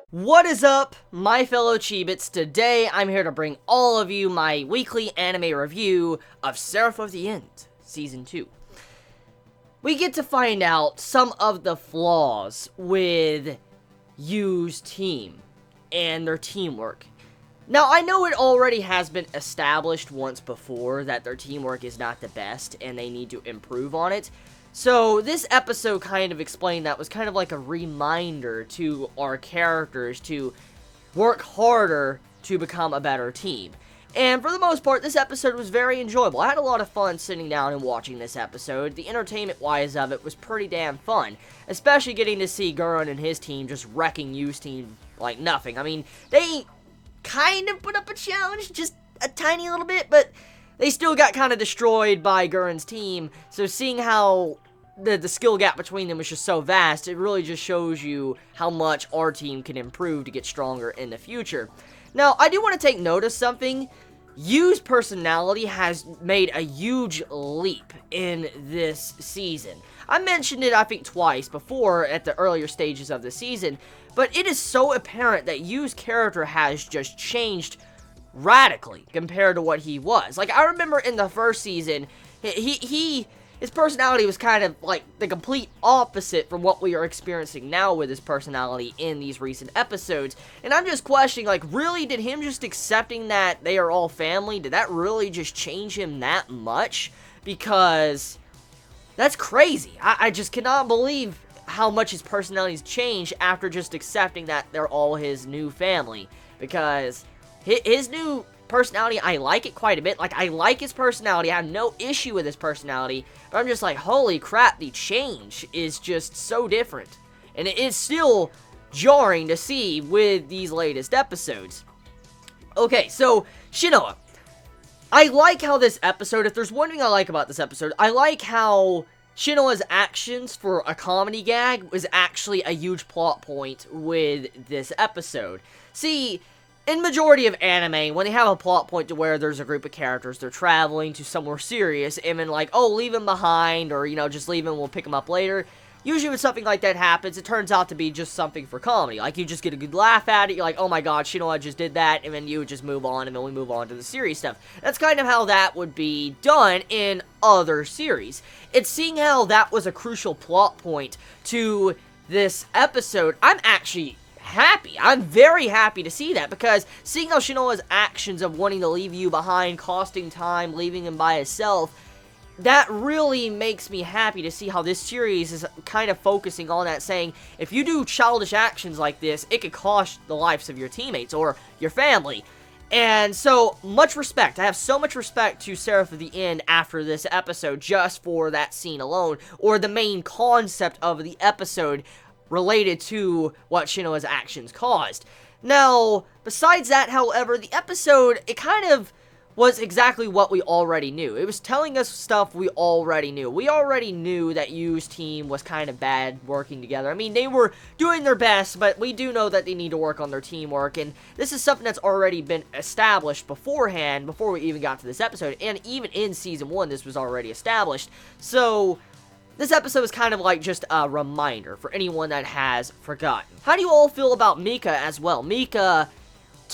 What is up, my fellow Chibits? Today, I'm here to bring all of you my weekly anime review of Seraph of the End, Season 2. We get to find out some of the flaws with Yu's team and their teamwork. Now, I know it already has been established once before that their teamwork is not the best and they need to improve on it. So, this episode kind of explained that was kind of like a reminder to our characters to work harder to become a better team. And for the most part, this episode was very enjoyable. I had a lot of fun sitting down and watching this episode. The entertainment-wise of it was pretty damn fun. Especially getting to see Gurren and his team just wrecking Yu's team like nothing. I mean, they kind of put up a challenge, just a tiny little bit, but they still got kind of destroyed by Gurren's team. So seeing how the skill gap between them was just so vast, it really just shows you how much our team can improve to get stronger in the future. Now, I do want to take note of something. Yu's personality has made a huge leap in this season. I mentioned it, I think, twice before at the earlier stages of the season, but it is so apparent that Yu's character has just changed radically compared to what he was. Like, I remember in the first season, his personality was kind of like the complete opposite from what we are experiencing now with his personality in these recent episodes. And I'm just questioning, like, really, did him just accepting that they are all family, did that really just change him that much? Because that's crazy. I just cannot believe how much his personality's changed after just accepting that they're all his new family. Because his new personality, I like it quite a bit. Like, I like his personality. I have no issue with his personality. But I'm just like, holy crap, the change is just so different. And it is still jarring to see with these latest episodes. Okay, so, Shinoa. I like how this episode, if there's one thing I like about this episode, I like how Shinoa's actions for a comedy gag was actually a huge plot point with this episode. See, in majority of anime, when they have a plot point to where there's a group of characters, they're traveling to somewhere serious, and then like, oh, leave him behind, or, you know, just leave him, we'll pick him up later. Usually when something like that happens, it turns out to be just something for comedy. Like, you just get a good laugh at it, you're like, oh my god, Shinoa just did that, and then you would just move on, and then we move on to the serious stuff. That's kind of how that would be done in other series. It's seeing how that was a crucial plot point to this episode. I'm actually happy. I'm very happy to see that, because seeing how Shinoa's actions of wanting to leave you behind, costing time, leaving him by himself, that really makes me happy to see how this series is kind of focusing on that, saying, if you do childish actions like this, it could cost the lives of your teammates or your family. And so, much respect. I have so much respect to Seraph of the End after this episode, just for that scene alone, or the main concept of the episode related to what Shinoa's actions caused. Now, besides that, however, the episode, it kind of was exactly what we already knew. It was telling us stuff we already knew. We already knew that Yu's team was kind of bad working together. I mean, they were doing their best, but we do know that they need to work on their teamwork, and this is something that's already been established beforehand, before we even got to this episode, and even in Season 1, this was already established. So this episode is kind of like just a reminder for anyone that has forgotten. How do you all feel about Mika as well? Mika,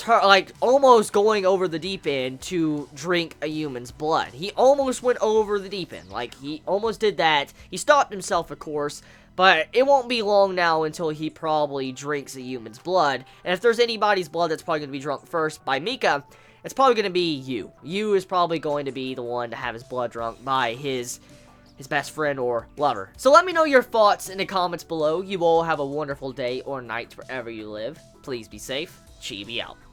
like, almost going over the deep end to drink a human's blood. He almost went over the deep end. Like, he almost did that. He stopped himself, of course, but it won't be long now until he probably drinks a human's blood. And if there's anybody's blood that's probably going to be drunk first by Mika, it's probably going to be Yu. Yu is probably going to be the one to have his blood drunk by his best friend or lover. So let me know your thoughts in the comments below. You all have a wonderful day or night wherever you live. Please be safe. Chibi out.